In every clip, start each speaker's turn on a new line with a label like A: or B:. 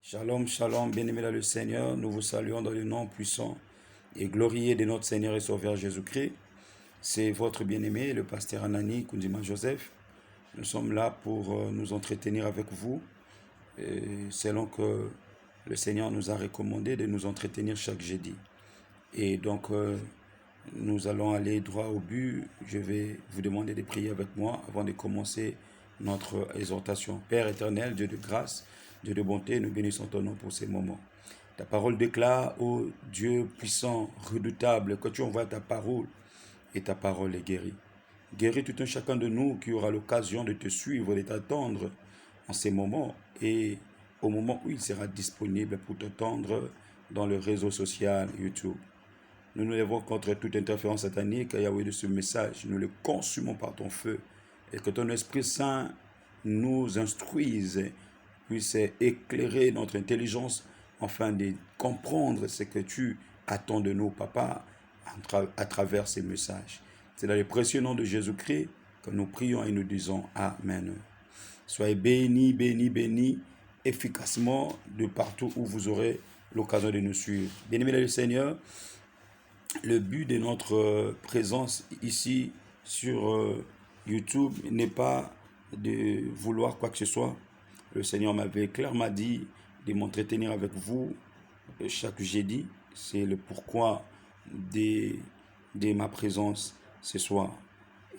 A: Shalom, shalom, bien-aimés dans le Seigneur, nous vous saluons dans le nom puissant et glorieux de notre Seigneur et Sauveur Jésus-Christ. C'est votre bien-aimé, le pasteur Anani Koundima Joseph. Nous sommes là pour nous entretenir avec vous, selon que le Seigneur nous a recommandé de nous entretenir chaque jeudi. Et donc, nous allons aller droit au but. Je vais vous demander de prier avec moi avant de commencer notre exhortation. Père éternel, Dieu de grâce, Dieu de bonté, nous bénissons ton nom pour ces moments. Ta parole déclare, ô Dieu puissant, redoutable, que tu envoies ta parole et ta parole est guérie. Guéris tout un chacun de nous qui aura l'occasion de te suivre, de t'attendre en ces moments et au moment où il sera disponible pour t'attendre dans le réseau social YouTube. Nous nous lèvons contre toute interférence satanique, Yahweh, de ce message. Nous le consumons par ton feu. Et que ton Esprit Saint nous instruise, puisse éclairer notre intelligence, afin de comprendre ce que tu attends de nous, Papa, à travers ces messages. C'est dans le précieux nom de Jésus-Christ que nous prions et nous disons Amen. Soyez bénis, bénis, bénis, efficacement de partout où vous aurez l'occasion de nous suivre. Bien-aimés dans le Seigneur, le but de notre présence ici sur YouTube n'est pas de vouloir quoi que ce soit. Le Seigneur m'avait clairement dit de m'entretenir avec vous chaque jeudi. C'est le pourquoi de ma présence ce soir.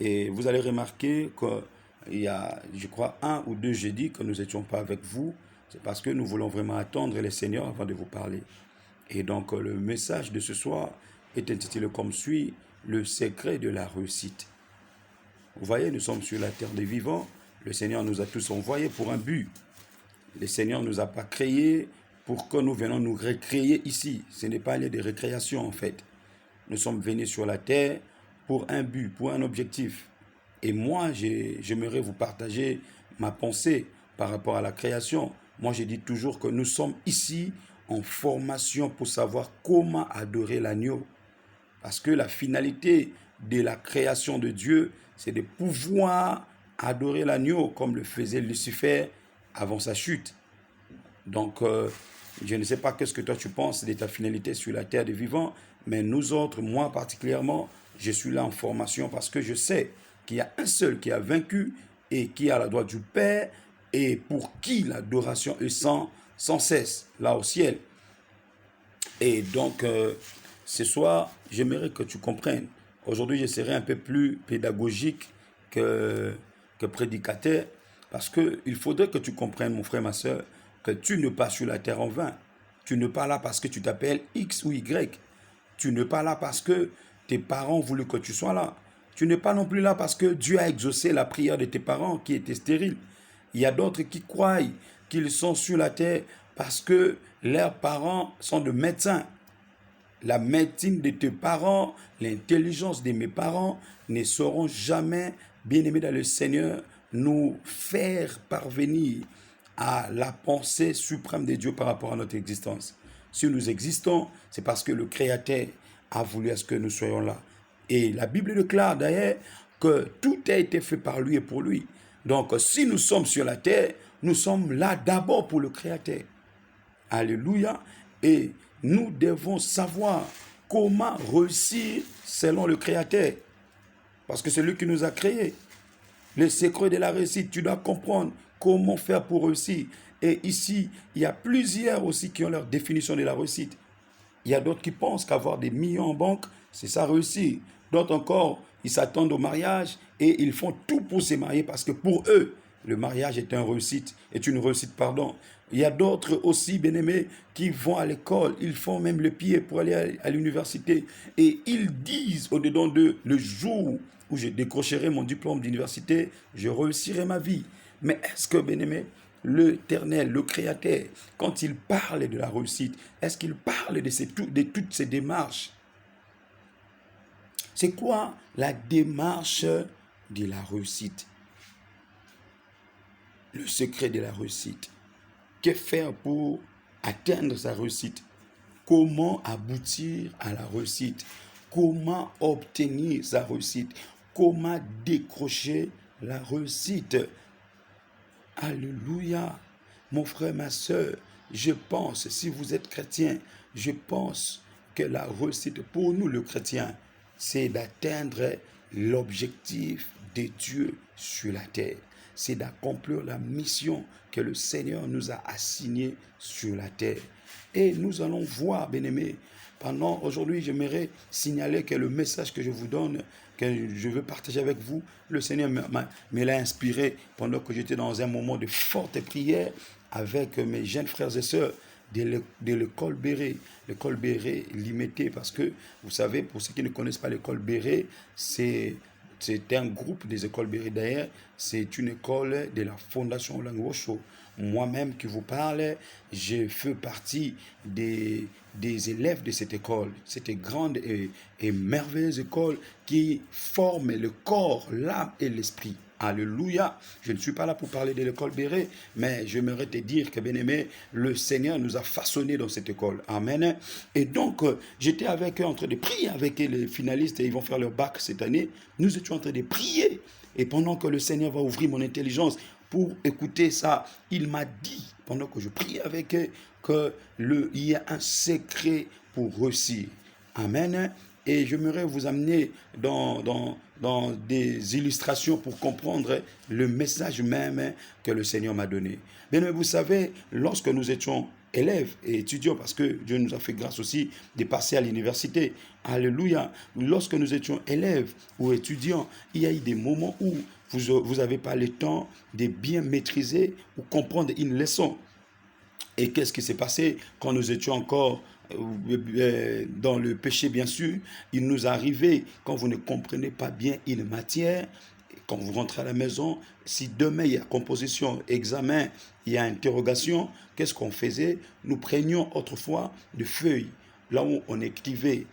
A: Et vous allez remarquer qu'il y a, je crois, 1 ou 2 jeudis que nous n'étions pas avec vous. C'est parce que nous voulons vraiment attendre le Seigneur avant de vous parler. Et donc le message de ce soir est intitulé comme suit, le secret de la réussite. Vous voyez, nous sommes sur la terre des vivants. Le Seigneur nous a tous envoyés pour un but. Le Seigneur ne nous a pas créés pour que nous venions nous recréer ici. Ce n'est pas un lieu de récréation en fait. Nous sommes venus sur la terre pour un but, pour un objectif. Et moi, j'aimerais vous partager ma pensée par rapport à la création. Moi, je dis toujours que nous sommes ici en formation pour savoir comment adorer l'agneau. Parce que la finalité de la création de Dieu, c'est de pouvoir adorer l'agneau comme le faisait Lucifer avant sa chute. Donc, je ne sais pas qu'est-ce que toi tu penses de ta finalité sur la terre des vivants, mais nous autres, moi particulièrement, je suis là en formation parce que je sais qu'il y a un seul qui a vaincu et qui est à la droite du Père et pour qui l'adoration est sans cesse, là au ciel. Et donc, ce soir, j'aimerais que tu comprennes. Aujourd'hui, je serai un peu plus pédagogique que prédicateur, parce qu'il faudrait que tu comprennes, mon frère, ma soeur, que tu ne pas sur la terre en vain. Tu ne pas là parce que tu t'appelles X ou Y. Tu ne pas là parce que tes parents voulaient que tu sois là. Tu n'es pas non plus là parce que Dieu a exaucé la prière de tes parents qui étaient stériles. Il y a d'autres qui croient qu'ils sont sur la terre parce que leurs parents sont de médecins. La médecine de tes parents, l'intelligence de mes parents ne sauront jamais, bien-aimés dans le Seigneur, nous faire parvenir à la pensée suprême de Dieu par rapport à notre existence. Si nous existons, c'est parce que le Créateur a voulu à ce que nous soyons là. Et la Bible déclare d'ailleurs que tout a été fait par lui et pour lui. Donc, si nous sommes sur la terre, nous sommes là d'abord pour le Créateur. Alléluia. Et nous devons savoir comment réussir selon le Créateur. Parce que c'est lui qui nous a créés. Le secret de la réussite, tu dois comprendre comment faire pour réussir. Et ici, il y a plusieurs aussi qui ont leur définition de la réussite. Il y a d'autres qui pensent qu'avoir des millions en banque, c'est ça réussir. D'autres encore, ils s'attendent au mariage et ils font tout pour se marier parce que pour eux, le mariage est une réussite. Il y a d'autres aussi, bien-aimés, qui vont à l'école, ils font même le pied pour aller à l'université et ils disent au-dedans d'eux, le jour où je décrocherai mon diplôme d'université, je réussirai ma vie. Mais est-ce que, bien-aimés, l'Éternel, le Créateur, quand il parle de la réussite, est-ce qu'il parle de toutes ces démarches? C'est quoi la démarche de la réussite? Le secret de la réussite. Que faire pour atteindre sa réussite? Comment aboutir à la réussite? Comment obtenir sa réussite? Comment décrocher la réussite? Alléluia. Mon frère, ma soeur, je pense, si vous êtes chrétien, je pense que la réussite pour nous, le chrétien, c'est d'atteindre l'objectif de Dieu sur la terre. C'est d'accomplir la mission que le Seigneur nous a assignée sur la terre. Et nous allons voir, bien-aimés, pendant aujourd'hui, j'aimerais signaler que le message que je vous donne, que je veux partager avec vous, le Seigneur me l'a inspiré pendant que j'étais dans un moment de forte prière avec mes jeunes frères et sœurs de l'école Béret. L'école Béret limitée parce que, vous savez, pour ceux qui ne connaissent pas l'école Béret, c'est un groupe des écoles Béret. D'ailleurs, c'est une école de la Fondation Langosho. Moi-même qui vous parle, je fais partie des élèves de cette école. Cette grande et merveilleuse école qui forme le corps, l'âme et l'esprit. Alléluia. Je ne suis pas là pour parler de l'école Béret, mais j'aimerais te dire que, bien-aimé, le Seigneur nous a façonnés dans cette école. Amen. Et donc, j'étais avec eux en train de prier avec les finalistes et ils vont faire leur bac cette année. Nous étions en train de prier. Et pendant que le Seigneur va ouvrir mon intelligence pour écouter ça, il m'a dit, pendant que je priais avec eux, qu'il y a un secret pour réussir. Amen. Et j'aimerais vous amener dans des illustrations pour comprendre le message même que le Seigneur m'a donné. Bien, vous savez, lorsque nous étions élèves et étudiants, parce que Dieu nous a fait grâce aussi de passer à l'université, alléluia, lorsque nous étions élèves ou étudiants, il y a eu des moments où vous n'avez pas le temps de bien maîtriser ou comprendre une leçon. Et qu'est-ce qui s'est passé quand nous étions encore dans le péché, bien sûr? Il nous arrivait, quand vous ne comprenez pas bien une matière, quand vous rentrez à la maison, si demain il y a composition, examen, il y a interrogation, qu'est-ce qu'on faisait? Nous prenions autrefois des feuilles, là où on écrivait,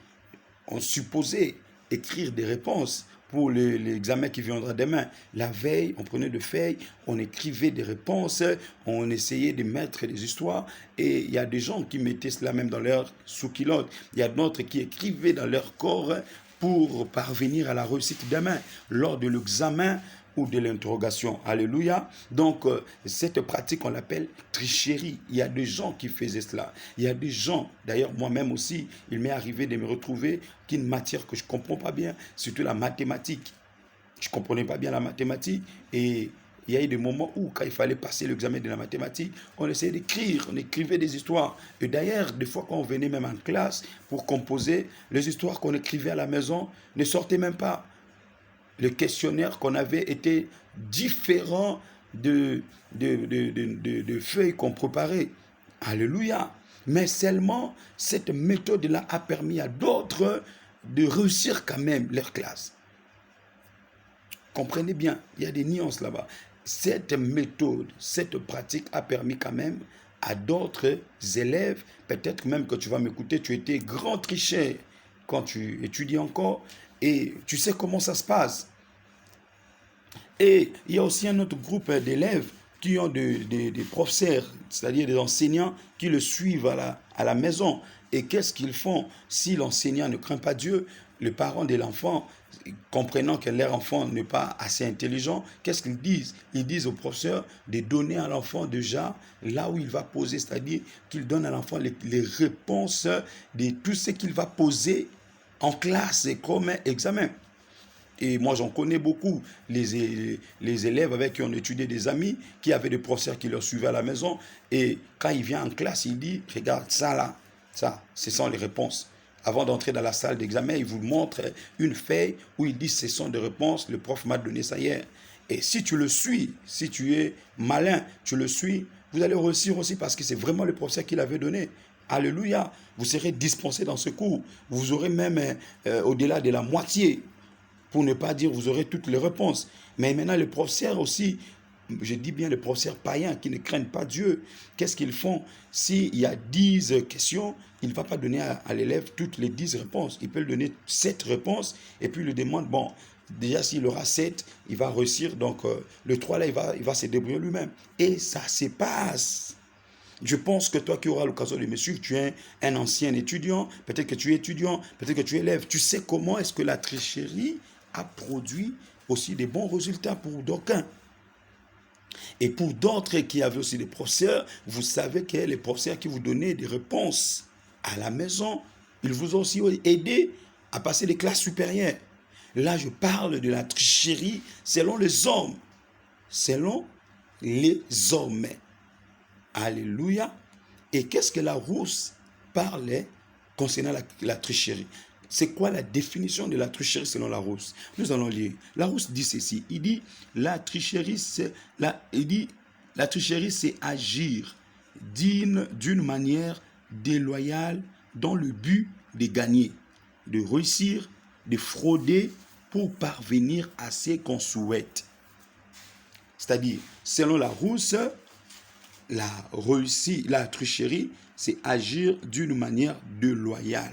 A: on supposait écrire des réponses pour l'examen qui viendra demain. La veille, on prenait des feuilles, on écrivait des réponses, on essayait de mettre des histoires, et il y a des gens qui mettaient cela même dans leur sous-culotte. Il y a d'autres qui écrivaient dans leur corps pour parvenir à la réussite demain, lors de l'examen ou de l'interrogation. Alléluia. Donc, cette pratique, on l'appelle tricherie. Il y a des gens qui faisaient cela. Il y a des gens, d'ailleurs moi-même aussi, il m'est arrivé de me retrouver qu'une matière que je ne comprends pas bien, surtout la mathématique. Je ne comprenais pas bien la mathématique et il y a eu des moments où, quand il fallait passer l'examen de la mathématique, on essayait d'écrire, on écrivait des histoires. Et d'ailleurs, des fois, quand on venait même en classe pour composer, les histoires qu'on écrivait à la maison ne sortaient même pas. Le questionnaire qu'on avait était différent de feuilles qu'on préparait. Alléluia. Mais seulement, cette méthode-là a permis à d'autres de réussir quand même leur classe. Comprenez bien, il y a des nuances là-bas. Cette méthode, cette pratique a permis quand même à d'autres élèves, peut-être même que tu vas m'écouter, tu étais grand tricheur quand tu étudies encore, et tu sais comment ça se passe. Et il y a aussi un autre groupe d'élèves qui ont des professeurs, c'est-à-dire des enseignants qui le suivent à la maison. Et qu'est-ce qu'ils font? Si l'enseignant ne craint pas Dieu, les parents de l'enfant, comprenant que leur enfant n'est pas assez intelligent, qu'est-ce qu'ils disent? Ils disent au professeur de donner à l'enfant déjà là où il va poser, c'est-à-dire qu'ils donnent à l'enfant les réponses de tout ce qu'il va poser en classe comme examen. Et moi, j'en connais beaucoup, les élèves avec qui on étudiait, des amis, qui avaient des professeurs qui leur suivaient à la maison. Et quand il vient en classe, il dit, regarde ça là, ça, ce sont les réponses. Avant d'entrer dans la salle d'examen, il vous montre une feuille où il dit, ce sont des réponses, le prof m'a donné ça hier. Et si tu le suis, si tu es malin, tu le suis, vous allez réussir aussi parce que c'est vraiment le professeur qui l'avait donné. Alléluia. Vous serez dispensé dans ce cours. Vous aurez même au-delà de la moitié, pour ne pas dire vous aurez toutes les réponses. Mais maintenant, les professeurs aussi, je dis bien les professeurs païens qui ne craignent pas Dieu, qu'est-ce qu'ils font? S'il y a 10 questions, il ne va pas donner à l'élève toutes les 10 réponses. Il peut lui donner 7 réponses et puis il lui demande, bon, déjà s'il aura 7, il va réussir. Donc le 3 là, il va se débrouiller lui-même. Et ça se passe. Je pense que toi qui auras l'occasion de me suivre, tu es un ancien étudiant, peut-être que tu es étudiant, peut-être que tu es élève. Tu sais comment est-ce que la tricherie a produit aussi des bons résultats pour d'aucuns. Et pour d'autres qui avaient aussi des professeurs, vous savez que les professeurs qui vous donnaient des réponses à la maison, ils vous ont aussi aidé à passer les classes supérieures. Là, je parle de la tricherie selon les hommes. Selon les hommes. Alléluia. Et qu'est-ce que la Rousse parlait concernant la tricherie? C'est quoi la définition de la tricherie selon la Rousse? Nous allons lire. La Rousse dit ceci. Il dit la tricherie, c'est agir d'une manière déloyale dans le but de gagner, de réussir, de frauder pour parvenir à ce qu'on souhaite. C'est-à-dire, selon la Rousse, la tricherie, c'est agir d'une manière déloyale.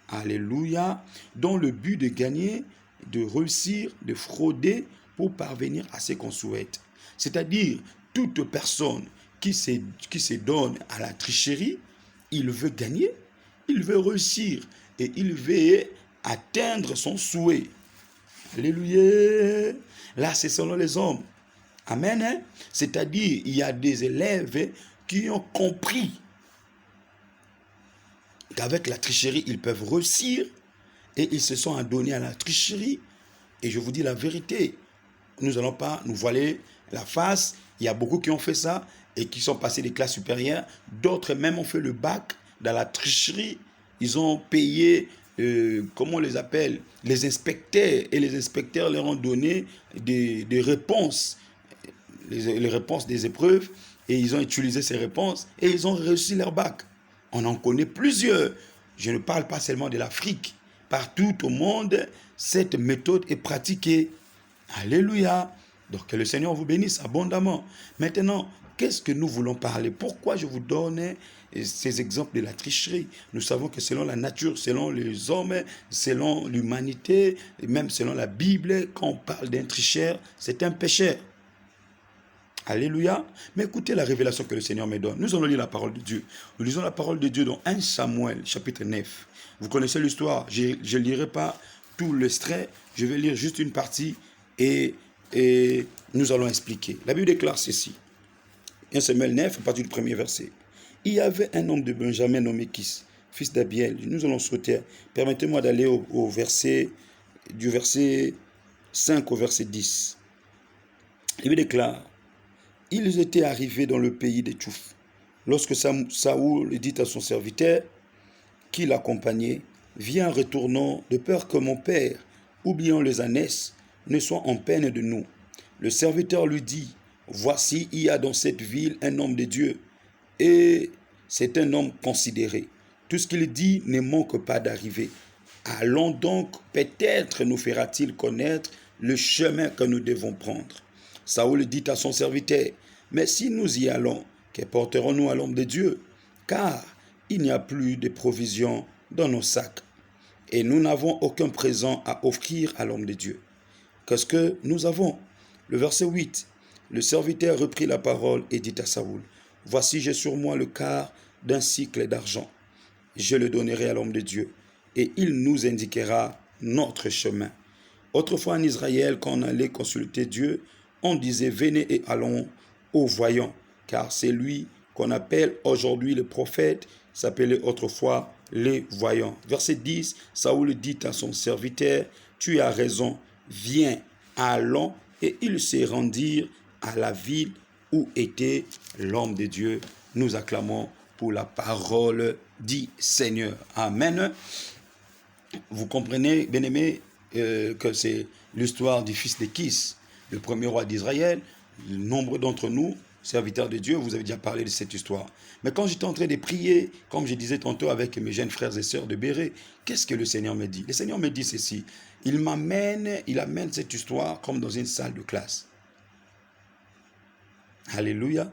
A: Alléluia. Dans le but de gagner, de réussir, de frauder pour parvenir à ce qu'on souhaite. C'est-à-dire, toute personne qui se donne à la tricherie, il veut gagner, il veut réussir et il veut atteindre son souhait. Alléluia. Là, c'est selon les hommes. Amen. Hein? C'est-à-dire, il y a des élèves qui ont compris qu'avec la tricherie, ils peuvent réussir et ils se sont adonnés à la tricherie. Et je vous dis la vérité, nous n'allons pas nous voiler la face. Il y a beaucoup qui ont fait ça et qui sont passés des classes supérieures. D'autres même ont fait le bac dans la tricherie. Ils ont payé, comment on les appelle, les inspecteurs. Et les inspecteurs leur ont donné des réponses, les réponses des épreuves. Et ils ont utilisé ces réponses et ils ont réussi leur bac. On en connaît plusieurs. Je ne parle pas seulement de l'Afrique. Partout au monde, cette méthode est pratiquée. Alléluia. Donc que le Seigneur vous bénisse abondamment. Maintenant, qu'est-ce que nous voulons parler? Pourquoi je vous donne ces exemples de la tricherie? Nous savons que selon la nature, selon les hommes, selon l'humanité, et même selon la Bible, quand on parle d'un tricheur, c'est un pécheur. Alléluia. Mais écoutez la révélation que le Seigneur me donne. Nous allons lire la parole de Dieu. Nous lisons la parole de Dieu dans 1 Samuel, chapitre 9. Vous connaissez l'histoire. Je ne lirai pas tout l'extrait. Je vais lire juste une partie et nous allons expliquer. La Bible déclare ceci. 1 Samuel 9, à partir du premier verset. Il y avait un homme de Benjamin nommé Kis, fils d'Abiel. Nous allons sauter. Permettez-moi d'aller au verset, du verset 5 au verset 10. La Bible déclare. Ils étaient arrivés dans le pays des Tchouf. Lorsque Saoul dit à son serviteur qui l'accompagnait, viens retournons de peur que mon père, oubliant les ânesses, ne soit en peine de nous. Le serviteur lui dit, voici, il y a dans cette ville un homme de Dieu, et c'est un homme considéré. Tout ce qu'il dit ne manque pas d'arriver. Allons donc, peut-être nous fera-t-il connaître le chemin que nous devons prendre. Saoul dit à son serviteur, mais si nous y allons, que porterons-nous à l'homme de Dieu? Car il n'y a plus de provisions dans nos sacs, et nous n'avons aucun présent à offrir à l'homme de Dieu. Qu'est-ce que nous avons? Le verset 8, le serviteur reprit la parole et dit à Saoul, voici j'ai sur moi le quart d'un cycle d'argent. Je le donnerai à l'homme de Dieu, et il nous indiquera notre chemin. Autrefois en Israël, quand on allait consulter Dieu, on disait, venez et allons au voyant, car c'est lui qu'on appelle aujourd'hui le prophète, s'appelait autrefois les voyants. Verset 10, Saoul dit à son serviteur, tu as raison, viens, allons, et ils se rendirent à la ville où était l'homme de Dieu. Nous acclamons pour la parole du Seigneur. Amen. Vous comprenez, bien-aimés, que c'est l'histoire du fils de Kis, le premier roi d'Israël. Nombre d'entre nous, serviteurs de Dieu, vous avez déjà parlé de cette histoire. Mais quand j'étais en train de prier, comme je disais tantôt avec mes jeunes frères et sœurs de Béret, qu'est-ce que le Seigneur me dit? Le Seigneur me dit ceci. Il amène cette histoire comme dans une salle de classe. Alléluia.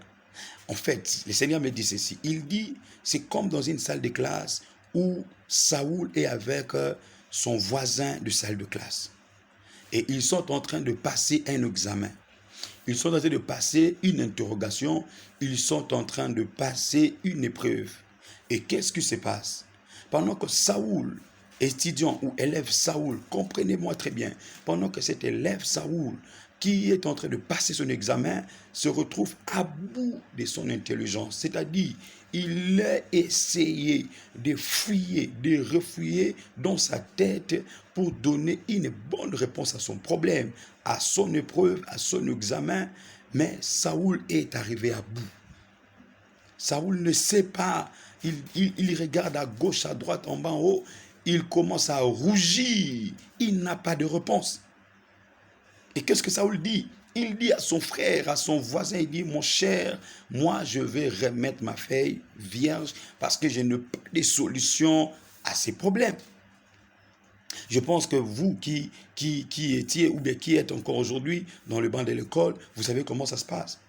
A: En fait, le Seigneur me dit ceci. Il dit, c'est comme dans une salle de classe où Saoul est avec son voisin de salle de classe. Et ils sont en train de passer un examen. Ils sont en train de passer une interrogation. Ils sont en train de passer une épreuve. Et qu'est-ce qui se passe? Pendant que Saoul, étudiant ou élève Saoul, comprenez-moi très bien, pendant que cet élève Saoul qui est en train de passer son examen se retrouve à bout de son intelligence. C'est-à-dire, il a essayé de fouiller, de refouiller dans sa tête pour donner une bonne réponse à son problème, à son épreuve, à son examen. Mais Saoul est arrivé à bout. Saoul ne sait pas. Il regarde à gauche, à droite, en bas, en haut. Il commence à rougir. Il n'a pas de réponse. Et qu'est-ce que Saoul dit? Il dit à son frère, à son voisin, il dit, mon cher, moi je vais remettre ma fille vierge parce que je n'ai pas de solution à ces problèmes. Je pense que vous qui étiez ou bien qui êtes encore aujourd'hui dans le banc de l'école, vous savez comment ça se passe.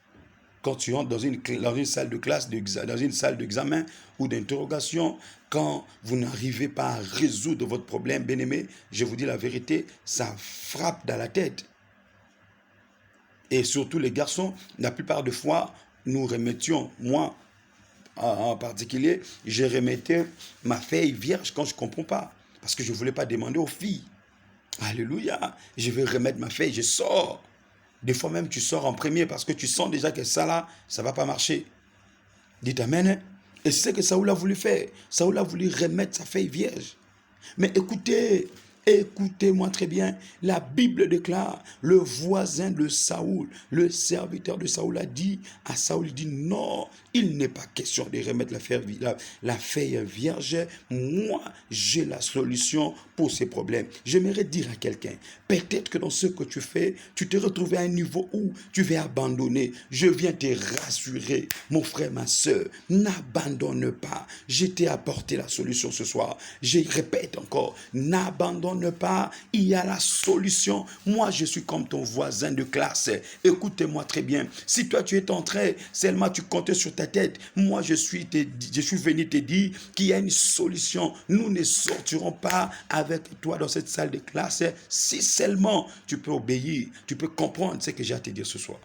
A: Quand tu entres dans une salle de classe, dans une salle d'examen ou d'interrogation, quand vous n'arrivez pas à résoudre votre problème, bien-aimé, je vous dis la vérité, ça frappe dans la tête. Et surtout les garçons, la plupart des fois, nous remettions, moi en particulier, je remettais ma fille vierge quand je ne comprends pas. Parce que je ne voulais pas demander aux filles. Alléluia, je vais remettre ma fille, je sors. Des fois même, tu sors en premier parce que tu sens déjà que ça là, ça ne va pas marcher. Dites amen. Et c'est ce que Saoul a voulu faire. Saoul a voulu remettre sa fille vierge. Mais écoutez-moi très bien. La Bible déclare, le voisin de Saoul, le serviteur de Saoul a dit à Saoul, il dit non, il n'est pas question de remettre la fille vierge. Moi, j'ai la solution pour ces problèmes. J'aimerais dire à quelqu'un, peut-être que dans ce que tu fais, tu te retrouves à un niveau où tu vas abandonner. Je viens te rassurer, mon frère, ma soeur, n'abandonne pas. Je t'ai apporté la solution ce soir. Je répète encore, n'abandonne pas, il y a la solution. Moi, je suis comme ton voisin de classe. Écoutez-moi très bien. Si toi, tu es entré, seulement tu comptais sur ta tête. Moi, je suis venu te dire qu'il y a une solution. Nous ne sortirons pas avec toi dans cette salle de classe si seulement tu peux obéir, tu peux comprendre ce que j'ai à te dire ce soir.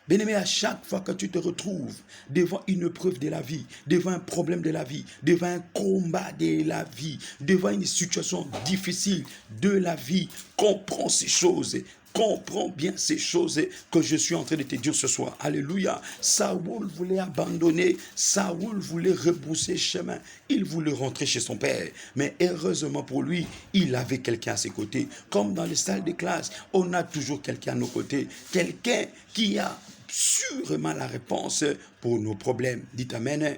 A: Bien-aimé, à chaque fois que tu te retrouves devant une épreuve de la vie, devant un problème de la vie, devant un combat de la vie, devant une situation difficile de la vie, comprends ces choses. Comprends bien ces choses que je suis en train de te dire ce soir. Alléluia. Saoul voulait abandonner. Saoul voulait rebrousser chemin. Il voulait rentrer chez son père. Mais heureusement pour lui, il avait quelqu'un à ses côtés. Comme dans les salles de classe, on a toujours quelqu'un à nos côtés. Quelqu'un qui a sûrement la réponse pour nos problèmes. Dites amen.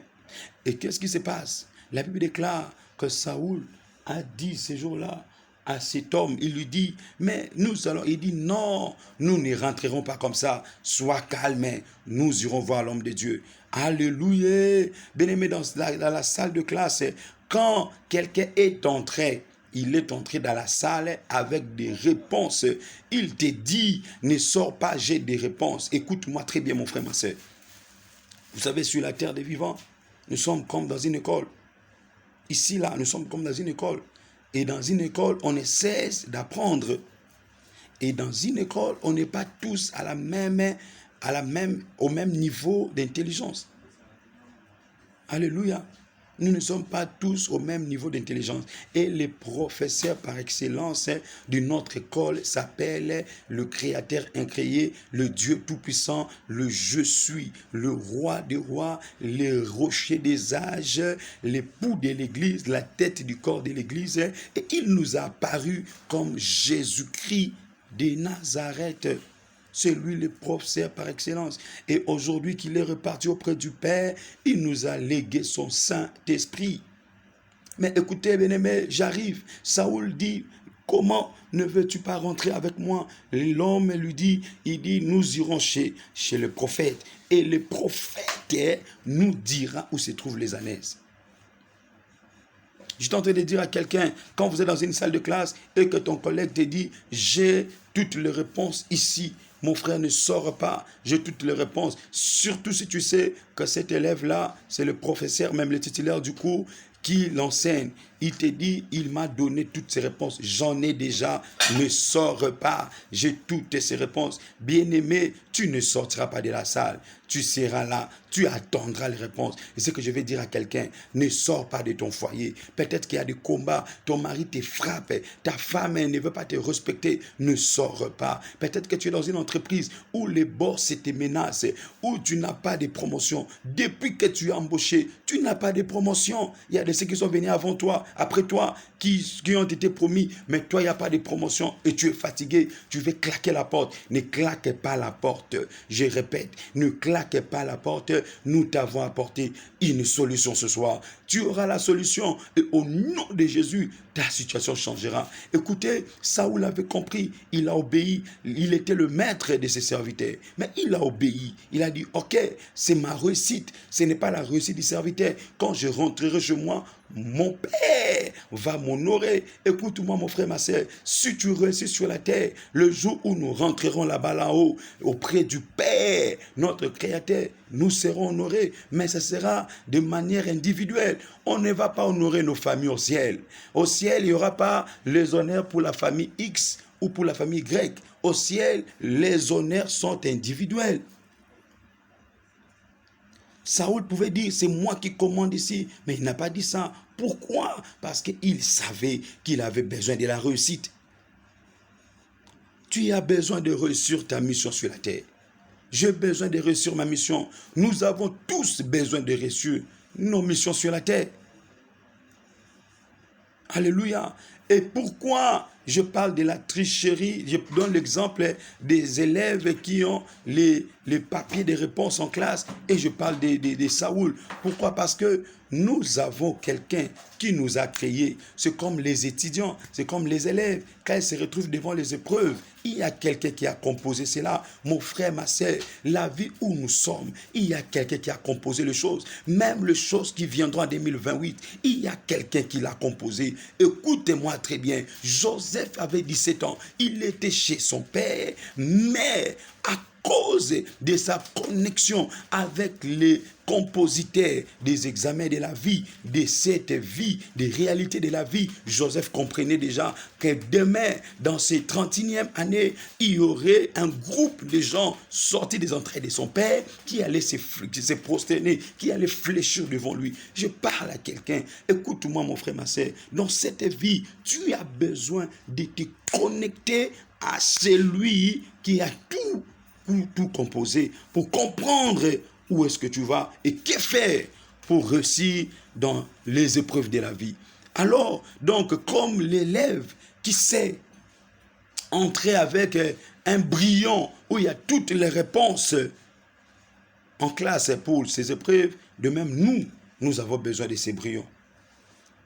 A: Et qu'est-ce qui se passe? La Bible déclare que Saoul a dit ces jours-là à cet homme, il lui dit, mais nous allons, il dit, non, nous ne rentrerons pas comme ça, sois calme, nous irons voir l'homme de Dieu. Alléluia. Bien-aimé, dans la salle de classe, quand quelqu'un est entré, il est entré dans la salle avec des réponses. Il te dit, ne sors pas, j'ai des réponses. Écoute-moi très bien, mon frère, ma soeur. Vous savez, sur la terre des vivants, nous sommes comme dans une école. Ici, là, nous sommes comme dans une école. Et dans une école, on ne cesse d'apprendre. Et dans une école, on n'est pas tous au même niveau d'intelligence. Alléluia. Nous ne sommes pas tous au même niveau d'intelligence. Et les professeurs par excellence de notre école s'appellent le Créateur incréé, le Dieu Tout-Puissant, le Je suis, le Roi des rois, le Rocher des âges, l'époux de l'Église, la tête du corps de l'Église. Et il nous a apparu comme Jésus-Christ de Nazareth. C'est lui le professeur par excellence. Et aujourd'hui qu'il est reparti auprès du Père, il nous a légué son Saint-Esprit. Mais écoutez, bien-aimé, j'arrive. Saoul dit, comment ne veux-tu pas rentrer avec moi? L'homme lui dit, nous irons chez le prophète. Et le prophète nous dira où se trouvent les ânesse. Je suis en train de dire à quelqu'un, quand vous êtes dans une salle de classe et que ton collègue te dit, j'ai toutes les réponses ici. Mon frère, ne sors pas, j'ai toutes les réponses. Surtout si tu sais que cet élève-là, c'est le professeur, même le titulaire du cours, qui l'enseigne. Il te dit, il m'a donné toutes ces réponses. J'en ai déjà, ne sors pas. J'ai toutes ces réponses. Bien-aimé, tu ne sortiras pas de la salle. Tu seras là, tu attendras les réponses. Et ce que je vais dire à quelqu'un, ne sors pas de ton foyer. Peut-être qu'il y a des combats, ton mari te frappe, ta femme ne veut pas te respecter, ne sors pas. Peut-être que tu es dans une entreprise où les boss te menacent, où tu n'as pas de promotion. Depuis que tu es embauché, tu n'as pas de promotion. Il y a de ceux qui sont venus avant toi, après toi, qui ont été promis, mais toi, il n'y a pas de promotion et tu es fatigué. Tu veux claquer la porte. Ne claque pas la porte. Je répète, ne claque pas la porte. Nous t'avons apporté une solution ce soir. Tu auras la solution et au nom de Jésus, ta situation changera. Écoutez, Saoul avait compris, il a obéi, il était le maître de ses serviteurs, mais il a obéi. Il a dit, ok, c'est ma réussite, ce n'est pas la réussite du serviteur. Quand je rentrerai chez moi, mon Père va m'honorer. Écoute-moi, mon frère, ma soeur, si tu réussis sur la terre, le jour où nous rentrerons là-bas, là-haut, auprès du Père, notre Créateur, nous serons honorés, mais ce sera de manière individuelle. On ne va pas honorer nos familles au ciel. Au ciel, il n'y aura pas les honneurs pour la famille X ou pour la famille Y. Au ciel, les honneurs sont individuels. Saoul pouvait dire, c'est moi qui commande ici, mais il n'a pas dit ça. Pourquoi? Parce qu'il savait qu'il avait besoin de la réussite. Tu as besoin de réussir ta mission sur la terre. J'ai besoin de réussir ma mission. Nous avons tous besoin de réussir nos missions sur la terre. Alléluia. Et pourquoi je parle de la tricherie? Je donne l'exemple des élèves qui ont les papiers de réponse en classe et je parle de Saoul. Pourquoi? Parce que nous avons quelqu'un qui nous a créés. C'est comme les étudiants, c'est comme les élèves. Quand ils se retrouvent devant les épreuves, il y a quelqu'un qui a composé cela. Mon frère, ma soeur, la vie où nous sommes, il y a quelqu'un qui a composé les choses. Même les choses qui viendront en 2028, il y a quelqu'un qui l'a composé. Écoutez-moi très bien. Joseph avait 17 ans. Il était chez son père, mais à cause de sa connexion avec les compositeurs des examens de la vie, de cette vie, des réalités de la vie, Joseph comprenait déjà que demain, dans ses 31e années, il y aurait un groupe de gens sortis des entrailles de son père qui allaient se prosterner, qui allaient fléchir devant lui. Je parle à quelqu'un. Écoute-moi, mon frère, ma soeur. Dans cette vie, tu as besoin de te connecter à celui qui a tout composé pour comprendre où est-ce que tu vas et que faire pour réussir dans les épreuves de la vie. Alors, donc, comme l'élève qui sait entrer avec un brillant où il y a toutes les réponses en classe pour ces épreuves, de même nous avons besoin de ces brillants.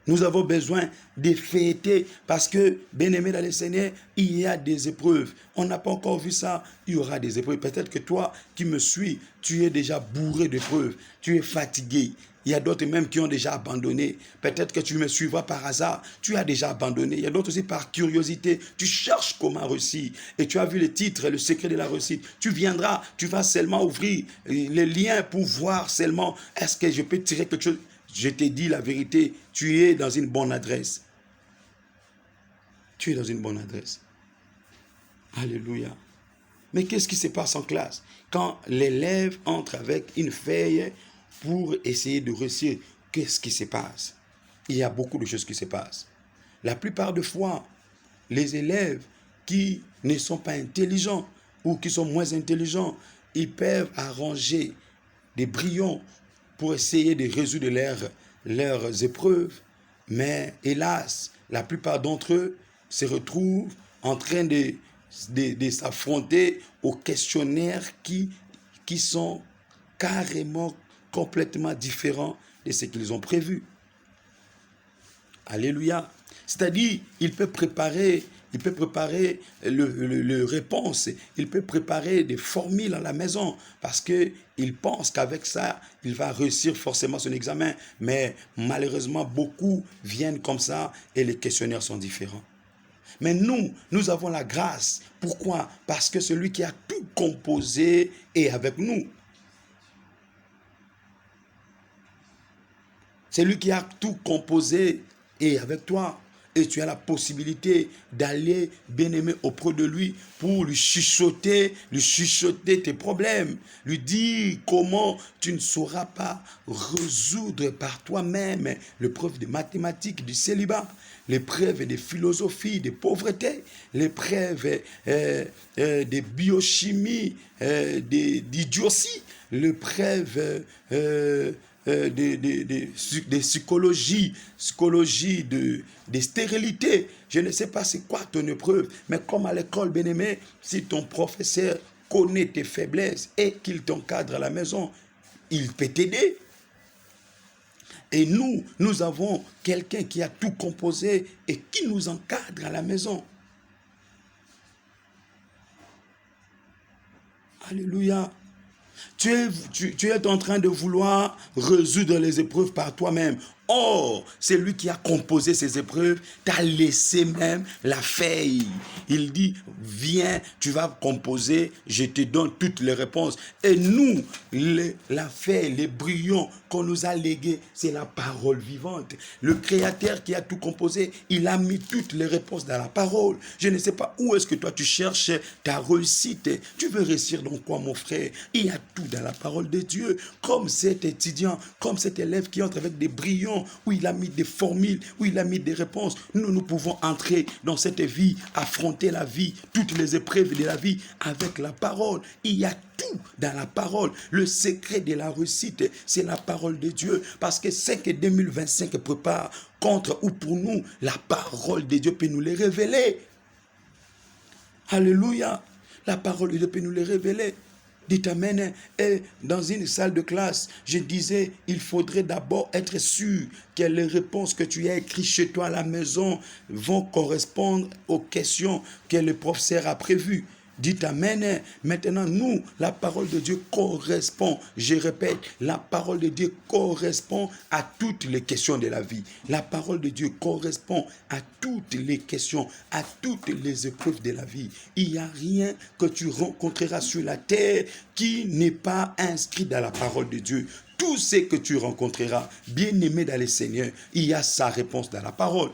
A: Nous avons besoin de fêter parce que, bien-aimé dans le Seigneur, il y a des épreuves. On n'a pas encore vu ça, il y aura des épreuves. Peut-être que toi qui me suis, tu es déjà bourré d'épreuves, tu es fatigué. Il y a d'autres même qui ont déjà abandonné. Peut-être que tu me suivras par hasard, tu as déjà abandonné. Il y a d'autres aussi par curiosité. Tu cherches comment réussir. Et tu as vu le titre, le secret de la réussite. Tu viendras, tu vas seulement ouvrir les liens pour voir seulement est-ce que je peux tirer quelque chose. Je te dis la vérité, tu es dans une bonne adresse. Tu es dans une bonne adresse. Alléluia. Mais qu'est-ce qui se passe en classe? Quand l'élève entre avec une feuille pour essayer de réussir, qu'est-ce qui se passe? Il y a beaucoup de choses qui se passent. La plupart des fois, les élèves qui ne sont pas intelligents ou qui sont moins intelligents, ils peuvent arranger des brillants pour essayer de résoudre leurs épreuves. Mais hélas, la plupart d'entre eux se retrouvent en train de s'affronter aux questionnaires qui sont carrément complètement différents de ce qu'ils ont prévu. Alléluia. C'est-à-dire, il peut préparer le réponse, il peut préparer des formules à la maison parce qu'il pense qu'avec ça, il va réussir forcément son examen. Mais malheureusement, beaucoup viennent comme ça et les questionnaires sont différents. Mais nous avons la grâce. Pourquoi? Parce que celui qui a tout composé est avec nous. Celui qui a tout composé est avec toi. Et tu as la possibilité d'aller, bien-aimé, auprès de lui pour lui chuchoter tes problèmes. Lui dire comment tu ne sauras pas résoudre par toi-même l'épreuve de mathématiques, du célibat, l'épreuve de philosophie, de pauvreté, l'épreuve de biochimie, d'idiotie, l'épreuve de psychologie de stérilité. Je ne sais pas c'est quoi ton épreuve, mais comme à l'école, bien-aimé, si ton professeur connaît tes faiblesses et qu'il t'encadre à la maison, il peut t'aider. Et nous avons quelqu'un qui a tout composé et qui nous encadre à la maison. Alléluia. Tu es en train de vouloir résoudre les épreuves par toi-même. Or, c'est lui qui a composé ces épreuves, t'a laissé même la feuille. Il dit, viens, tu vas composer, je te donne toutes les réponses. Et nous, la feuille, les brillons qu'on nous a légués, c'est la parole vivante. Le Créateur qui a tout composé, il a mis toutes les réponses dans la parole. Je ne sais pas où est-ce que toi tu cherches ta réussite. Tu veux réussir dans quoi, mon frère? Il y a tout dans la parole de Dieu. Comme cet étudiant, comme cet élève qui entre avec des brillons, où il a mis des formules, où il a mis des réponses. Nous pouvons entrer dans cette vie, affronter la vie, toutes les épreuves de la vie avec la parole. Il y a tout dans la parole. Le secret de la réussite, c'est la parole de Dieu. Parce que ce que 2025 prépare contre ou pour nous, la parole de Dieu peut nous les révéler. Alléluia. La parole de Dieu peut nous les révéler. Dites Amen. Et dans une salle de classe, je disais, il faudrait d'abord être sûr que les réponses que tu as écrites chez toi à la maison vont correspondre aux questions que le professeur a prévues. Dites Amen. Maintenant, nous, la parole de Dieu correspond, je répète, la parole de Dieu correspond à toutes les questions de la vie. La parole de Dieu correspond à toutes les questions, à toutes les épreuves de la vie. Il n'y a rien que tu rencontreras sur la terre qui n'est pas inscrit dans la parole de Dieu. Tout ce que tu rencontreras, bien aimé dans le Seigneur, il y a sa réponse dans la parole.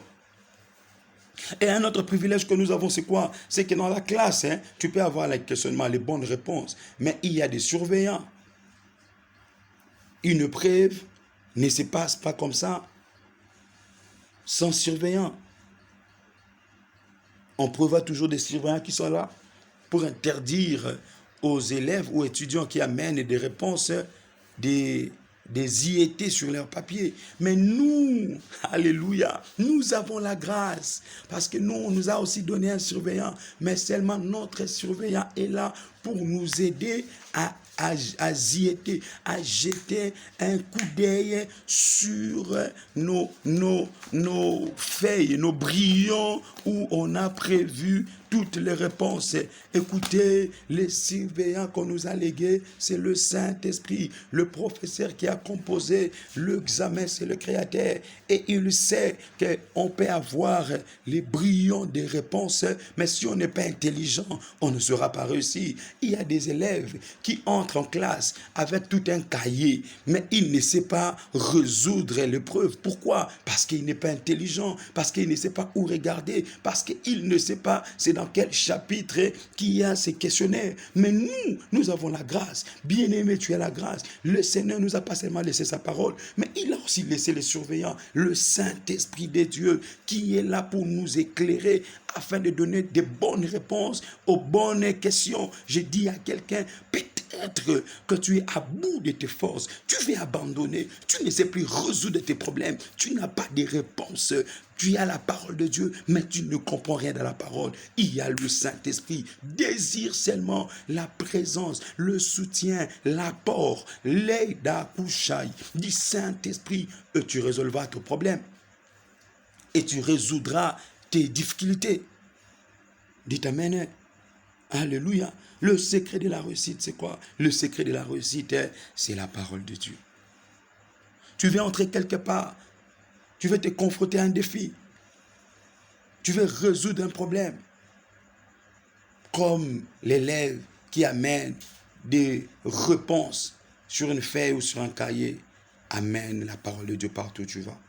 A: Et un autre privilège que nous avons, c'est quoi? C'est que dans la classe, tu peux avoir les questionnements, les bonnes réponses, mais il y a des surveillants. Une épreuve ne se passe pas comme ça, sans surveillant. On prévoit toujours des surveillants qui sont là pour interdire aux élèves ou étudiants qui amènent des réponses des IET sur leur papier. Mais nous, alléluia, nous avons la grâce. Parce que nous, on nous a aussi donné un surveillant. Mais seulement notre surveillant est là pour nous aider à jeter un coup d'œil sur nos feuilles, nos brillants où on a prévu toutes les réponses. Écoutez, les surveillants qu'on nous a légués, c'est le Saint-Esprit. Le professeur qui a composé l'examen, c'est le Créateur. Et il sait qu'on peut avoir les brillants des réponses, mais si on n'est pas intelligent, on ne sera pas réussi. Il y a des élèves qui entrent en classe avec tout un cahier, mais il ne sait pas résoudre l'épreuve. Pourquoi? Parce qu'il n'est pas intelligent, parce qu'il ne sait pas où regarder, parce qu'il ne sait pas c'est dans quel chapitre qu'il y a ces questionnaires. Mais nous avons la grâce. Bien-aimé, tu as la grâce. Le Seigneur nous a pas seulement laissé sa parole, mais il a aussi laissé les surveillants, le Saint-Esprit de Dieu, qui est là pour nous éclairer afin de donner des bonnes réponses aux bonnes questions. Je dis à quelqu'un, peut-être que tu es à bout de tes forces, tu veux abandonner, tu ne sais plus résoudre tes problèmes, tu n'as pas de réponse. Tu as la parole de Dieu, mais tu ne comprends rien dans la parole. Il y a le Saint-Esprit. Désire seulement la présence, le soutien, l'apport, l'aide à couchaille du Saint-Esprit et tu résolveras ton problème. Et tu résoudras tes difficultés. Dites Amen. Alléluia. Le secret de la réussite, c'est quoi? Le secret de la réussite, c'est la parole de Dieu. Tu veux entrer quelque part. Tu veux te confronter à un défi. Tu veux résoudre un problème. Comme l'élève qui amène des réponses sur une feuille ou sur un cahier, amène la parole de Dieu partout où tu vas.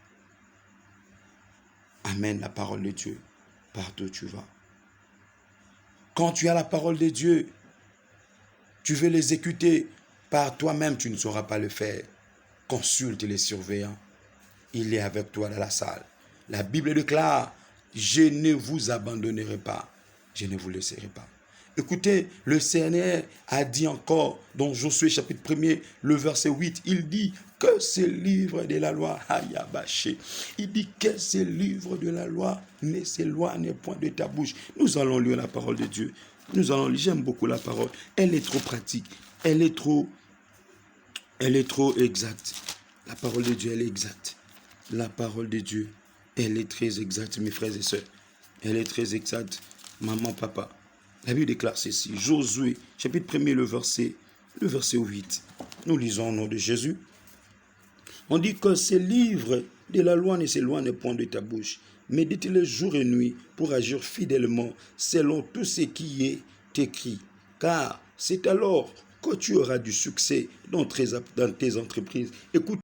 A: amène la parole de Dieu partout où tu vas. Quand tu as la parole de Dieu, tu veux l'exécuter par toi-même, tu ne sauras pas le faire. Consulte les surveillants. Il est avec toi dans la salle. La Bible déclare, je ne vous abandonnerai pas, je ne vous laisserai pas. Écoutez, le Seigneur a dit encore dans Josué chapitre 1er, le verset 8, il dit que ce livre de la loi, il dit que ce livre de la loi ne s'éloigne point de ta bouche. Nous allons lire la parole de Dieu. Nous allons lire, j'aime beaucoup la parole. Elle est trop pratique, elle est trop exacte. La parole de Dieu, elle est exacte. La parole de Dieu, elle est très exacte, mes frères et sœurs. Elle est très exacte, maman, papa. La Bible déclare ceci, Josué, chapitre 1er, le verset 8. Nous lisons au nom de Jésus. On dit que ce livre de la loi ne s'éloigne point de ta bouche, médite-le jour et nuit pour agir fidèlement selon tout ce qui est écrit. Car c'est alors que tu auras du succès dans tes entreprises. Écoute,